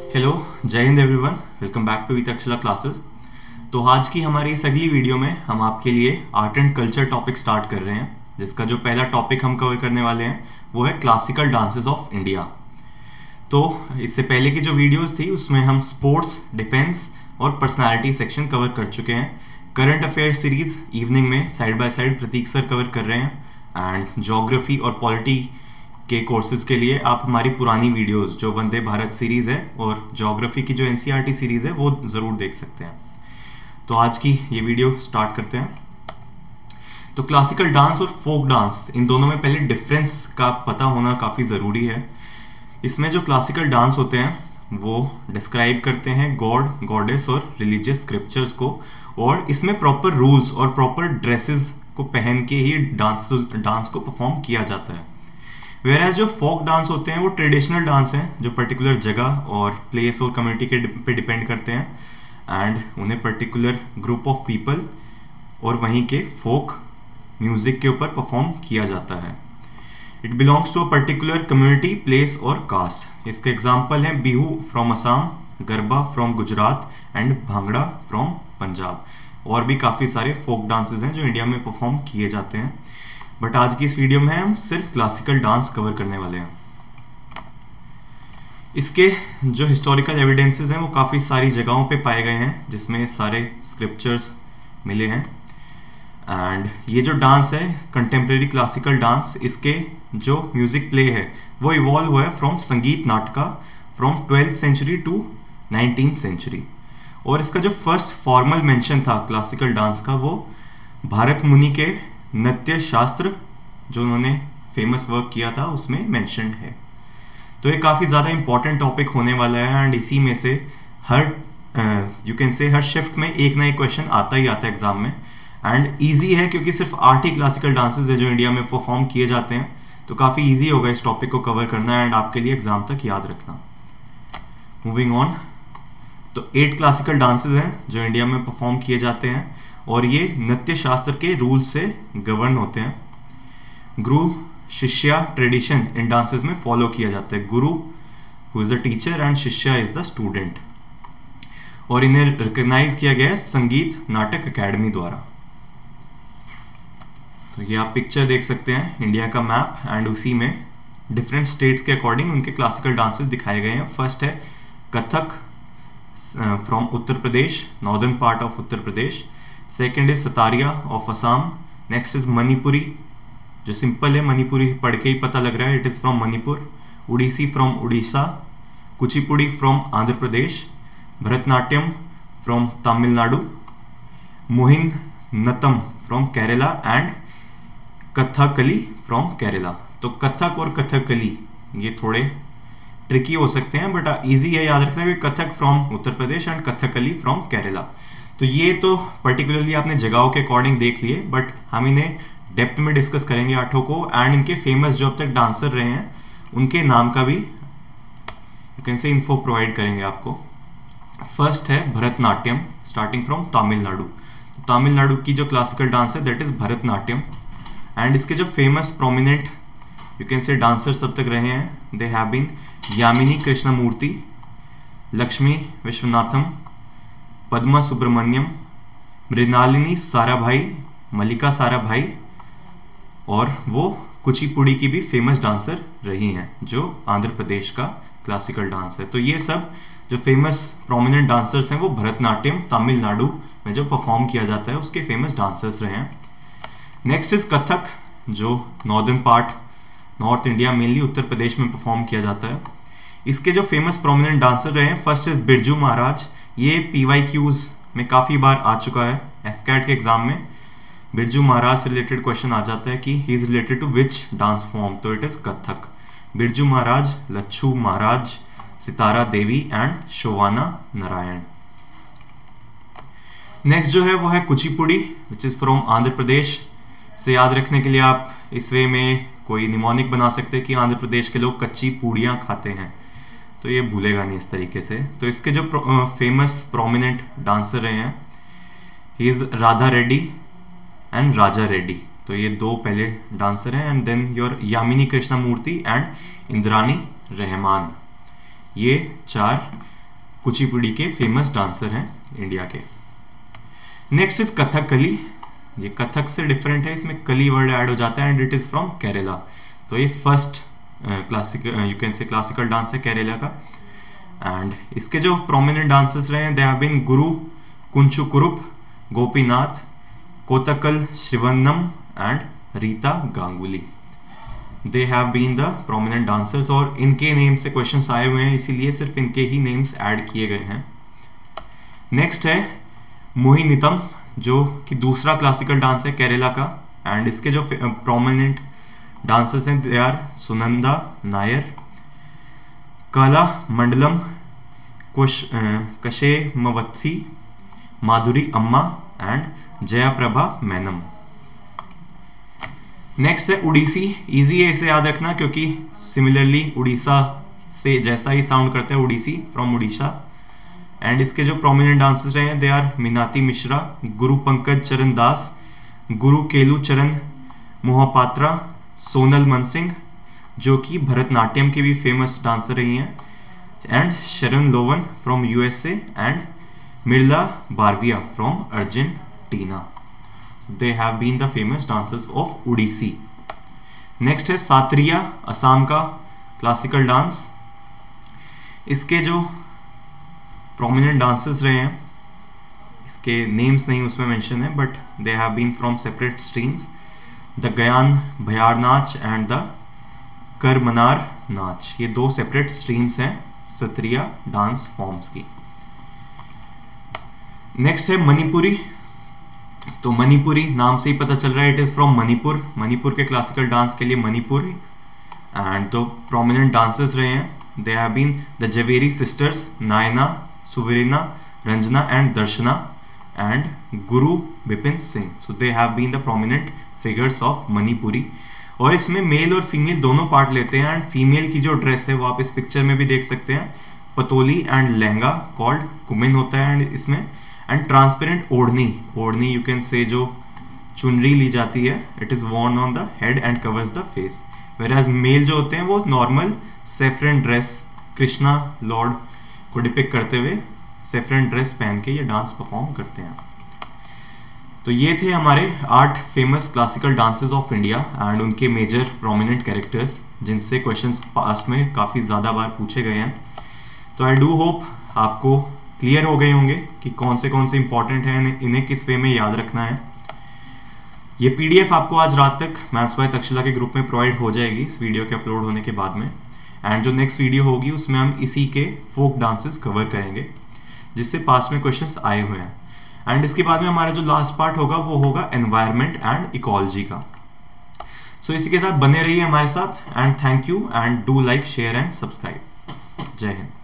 Hello, Jai Hind everyone. Welcome back to Takshashila classes. तो आज की हमारी इस अगली वीडियो में हम आपके लिए art and culture topic start कर रहे हैं, जिसका जो पहला टॉपिक हम कवर करने वाले हैं वो है क्लासिकल डांसेस ऑफ इंडिया। तो इससे पहले की जो वीडियोस थी उसमें हम स्पोर्ट्स, डिफेंस और पर्सनालिटी सेक्शन कवर कर चुके हैं। करंट अफेयर सीरीज इवनिंग में side by side Prateek sir cover कर रहे हैं, एंड ज्योग्राफी और पॉलिटी के कोर्सेज के लिए आप हमारी पुरानी वीडियोस जो वंदे भारत सीरीज़ है और ज्योग्राफी की जो एनसीईआरटी सीरीज़ है वो ज़रूर देख सकते हैं। तो आज की ये वीडियो स्टार्ट करते हैं। तो क्लासिकल डांस और फोक डांस, इन दोनों में पहले डिफरेंस का पता होना काफ़ी ज़रूरी है। इसमें जो क्लासिकल डांस होते हैं वो डिस्क्राइब करते हैं गॉड, गॉडेस और रिलीजियस स्क्रिप्चर्स को, और इसमें प्रॉपर रूल्स और प्रॉपर ड्रेसेस को पहन के ही डांस को परफॉर्म किया जाता है। वेयर जो फोक डांस होते हैं वो ट्रेडिशनल डांस हैं जो पर्टिकुलर जगह और प्लेस और कम्युनिटी के पे डिपेंड करते हैं, एंड उन्हें पर्टिकुलर ग्रुप ऑफ पीपल और वहीं के फोक म्यूजिक के ऊपर परफॉर्म किया जाता है। It belongs to a particular community, place और कास्ट। इसके एग्जाम्पल हैं Bihu from Assam, Garba from Gujarat and Bhangra from Punjab. और भी काफ़ी सारे फोक डांसेस हैं जो इंडिया में परफॉर्म किए जाते हैं, बट आज की इस वीडियो में हम सिर्फ क्लासिकल डांस कवर करने वाले हैं। इसके जो हिस्टोरिकल एविडेंसेस हैं वो काफ़ी सारी जगहों पे पाए गए हैं जिसमें सारे स्क्रिप्चर्स मिले हैं। एंड ये जो डांस है कंटेम्प्रेरी क्लासिकल डांस, इसके जो म्यूजिक प्ले है वो इवॉल्व हुआ है फ्रॉम संगीत नाटका from 12th century to 19th century. और इसका जो फर्स्ट फॉर्मल मेंशन था क्लासिकल डांस का वो भारत मुनि के नृत्य शास्त्र जो उन्होंने फेमस वर्क किया था उसमें मेंशन्ड है। तो ये काफ़ी ज़्यादा इंपॉर्टेंट टॉपिक होने वाला है, एंड इसी में से हर यू कैन से हर शिफ्ट में एक ना एक क्वेश्चन आता ही आता है एग्जाम में। एंड ईजी है क्योंकि सिर्फ 8 ही क्लासिकल डांसेस है जो इंडिया में परफॉर्म किए जाते हैं, तो काफ़ी ईजी होगा इस टॉपिक को कवर करना एंड आपके लिए एग्जाम तक याद रखना। मूविंग ऑन, तो 8 क्लासिकल डांसेस हैं जो इंडिया में परफॉर्म किए जाते हैं और ये नृत्य शास्त्र के रूल से गवर्न होते हैं। गुरु शिष्या ट्रेडिशन इन डांसेस में फॉलो किया जाता है। गुरु who is the teacher and शिष्या इज द स्टूडेंट, और इन्हें रिकॉग्नाइज किया गया है संगीत नाटक अकेडमी द्वारा। तो ये आप पिक्चर देख सकते हैं, इंडिया का मैप, एंड उसी में डिफरेंट स्टेट्स के अकॉर्डिंग उनके क्लासिकल डांसेस दिखाए गए हैं। फर्स्ट है Kathak from Uttar Pradesh, northern part of Uttar Pradesh. Second is Sattriya of Assam. Next is Manipuri, जो सिंपल है, मणिपुरी पढ़ के ही पता लग रहा है, it is from Manipur. Odissi from Orissa. Kuchipudi from Andhra Pradesh. Bharatanatyam from Tamil Nadu. Mohiniyattam from Kerala and Kathakali from Kerala. तो कथक और कथकली ये थोड़े ट्रिकी हो सकते हैं, बट इजी है याद रखना कि Kathak from Uttar Pradesh and Kathakali from Kerala. तो ये तो पर्टिकुलरली आपने जगहों के अकॉर्डिंग देख लिए, बट हम इन्हें डेप्थ में डिस्कस करेंगे 8 को, एंड इनके फेमस जो अब तक डांसर रहे हैं उनके नाम का भी यू कैन से इन्फो प्रोवाइड करेंगे आपको। फर्स्ट है भरतनाट्यम, स्टार्टिंग फ्रॉम तमिलनाडु। तो तमिलनाडु की जो क्लासिकल डांस है दैट इज भरतनाट्यम, एंड इसके जो famous prominent you can say dancers अब तक रहे हैं they have been Yamini Krishnamurthy, Lakshmi Viswanatham, Padma Subrahmanyam, Mrinalini Sarabhai, Mallika Sarabhai, और वो कुचिपुड़ी की भी फेमस डांसर रही हैं जो आंध्र प्रदेश का क्लासिकल डांस है। तो ये सब जो फेमस प्रोमिनेंट डांसर्स हैं वो भरतनाट्यम तमिलनाडु में जो परफॉर्म किया जाता है उसके फेमस डांसर्स रहे हैं। नेक्स्ट इज कथक, जो northern part, north India mainly Uttar Pradesh में परफॉर्म किया जाता है। इसके जो फेमस प्रोमिनेंट डांसर रहे हैं, फर्स्ट इज बिरजू महाराज। ये PYQs में काफ़ी बार आ चुका है, FCAT के एग्जाम में बिरजू महाराज से रिलेटेड क्वेश्चन आ जाता है कि he is related to which dance form, तो it is Kathak. Birju Maharaj, Lachhu Maharaj, Sitara Devi and Shovana Narayan. Next जो है वो है Kuchipudi which is from Andhra Pradesh. से याद रखने के लिए आप इस वे में कोई निमोनिक बना सकते हैं कि आंध्र प्रदेश के लोग कच्ची पूड़ियाँ खाते हैं, तो ये भूलेगा नहीं इस तरीके से। तो इसके जो फेमस प्रोमिनेंट डांसर रहे हैं he is Radha Reddy and Raja Reddy. तो ये 2 पहले डांसर हैं, and then your Yamini Krishnamurthy and Indrani Rahman. ये 4 कुचिपुड़ी के फेमस डांसर हैं इंडिया के। Next is Kathakali. ये कथक से डिफरेंट है, इसमें कली वर्ड ऐड हो जाता है and it is from Kerala. तो ये फर्स्ट क्लासिकल यू कैन से क्लासिकल डांस है केरला का। एंड इसके जो प्रोमिनेंट डांसर्स रहे हैं they have been Guru Kunchukurup, Gopinath, Kottakkal Sreevannam and Rita Ganguly. They have been the prominent dancers और इनके नेम से क्वेश्चंस आए हुए हैं, इसीलिए सिर्फ इनके ही नेम्स ऐड किए गए हैं। नेक्स्ट है मोहिनीअट्टम, जो कि दूसरा क्लासिकल डांस है केरला का। एंड इसके जो प्रोमिनेंट डांसर्स हैं दे आर सुनंदा नायर, कला मंडलम, कशेमवथी, माधुरी अम्मा एंड जयाप्रभा मैनम। नेक्स्ट है उड़ीसी। इजी है इसे याद रखना क्योंकि सिमिलरली उड़ीसा से जैसा ही साउंड करता है, उड़ीसी फ्रॉम उड़ीसा। एंड इसके जो प्रोमिनेंट डांसर्स रहे हैं दे आर मीनाती मिश्रा, गुरु पंकज चरण दास, गुरु केलू चरण मोहपात्रा, सोनल मनसिंह जो कि भरतनाट्यम की भी फेमस डांसर रही हैं, and Sharon Lowen from USA and Myrla Barvie from Argentina. They have been the famous dancers of Odissi. Next है सात्रिया, असम का क्लासिकल डांस। इसके जो प्रोमिनेंट डांसर्स रहे हैं, इसके नेम्स नहीं उसमें मेंशन है, but they have been from separate streams, the Gayan Bhayar Naach and the करमनार नाच। ये दो सेपरेट स्ट्रीम्स हैं सत्रिया डांस फॉर्म्स की। नेक्स्ट है मणिपुरी। तो मणिपुरी नाम से ही पता चल रहा है it is from Manipur. Manipur के क्लासिकल डांस के लिए मणिपुरी। एंड दो प्रोमिनेंट डांसर्स रहे हैं they have been the Jhaveri sisters, Nayana, Suvarna, Ranjana and Darshana and Guru Bipin Singh. So they have been the prominent figures of Manipuri. और इसमें मेल और फीमेल दोनों पार्ट लेते हैं। एंड फीमेल की जो ड्रेस है वो आप इस पिक्चर में भी देख सकते हैं, पतोली एंड लहंगा कॉल्ड कुमेन होता है। एंड इसमें एंड ट्रांसपेरेंट ओढ़नी, ओढ़नी यू कैन से जो चुनरी ली जाती है, it is worn on the head and covers the face. Whereas male जो होते हैं वो normal saffron dress, Krishna lord को डिपिक्ट करते हुए सेफ्रन ड्रेस पहन के ये डांस परफॉर्म करते हैं। तो ये थे हमारे 8 famous classical dances of India and उनके मेजर प्रोमिनेंट कैरेक्टर्स जिनसे क्वेश्चंस पास्ट में काफ़ी ज़्यादा बार पूछे गए हैं। तो आई डू होप आपको क्लियर हो गए होंगे कि कौन से इंपॉर्टेंट हैं, इन्हें किस वे में याद रखना है। ये पीडीएफ आपको आज रात तक मैथ्स बाय तक्षशिला के ग्रुप में प्रोवाइड हो जाएगी इस वीडियो के अपलोड होने के बाद में। एंड जो नेक्स्ट वीडियो होगी उसमें हम इसी के फोक डांसेस कवर करेंगे जिससे पास में क्वेश्चंस आए हुए हैं। एंड इसके बाद में हमारा जो लास्ट पार्ट होगा वो होगा एनवायरनमेंट एंड इकोलॉजी का। सो इसी के साथ बने रहिए हमारे साथ and thank you and do like, share and subscribe. जय हिंद।